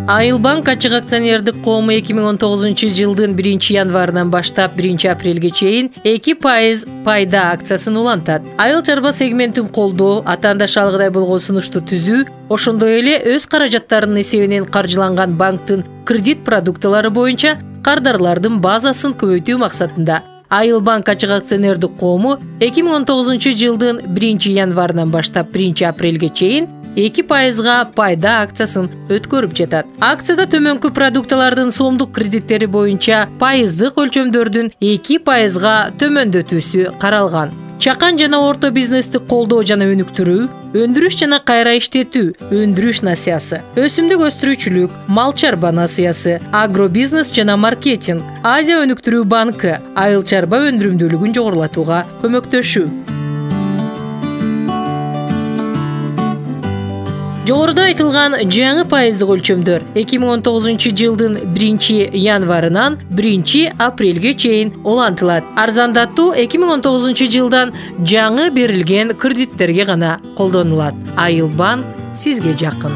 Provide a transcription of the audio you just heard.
Айылбанк ачык акционердик коому 2019 жылдын 1 январынан баштап 1 апрелге чейин 2% пайда акциясын улантат. Айыл чарба сегментин колдоо, атаандаш алгыдай болгон сунушту түзүү, ошондой эле өз каражаттарынын эсебинен каржыланган банктын кредит продуктылары боюнча кардарлардын базасын көбөйтүү максатында Айылбанк ачык акционердик коому 2019 жылдын 1 январынан баштап 1 апрелге чейин 2%га пайда акциясын өткөрүп жатат. Акцияда төмөнкү продуктылардын сомдук кредиттери боюнча пайыздык өлчөмдөрдүн 2%га төмөндөтүүсү каралган. Чакан жана орто бизнести колдоо жана өнүктүрүү, өндүрүш жана кайра иштетүү, өндүрүш насыясы, өсүмдүк өстүрүүчүлүк, мал чарба насыясы, агробизнес жана маркетинг, Азия өнүктүрүү банкы айыл чарба өндүрүмдүүлүгүн жогорулатууга көмөктөшүү. Жогоруда айтылган жаңы пайыздык өлчөмдөр 2019 жылдын 1 январынан 1 апрелге чейин улантылат. Арзандатуу 2019 жылдан жаңы берилген кредиттерге гана колдонулат. Айылбанк сизге жакын.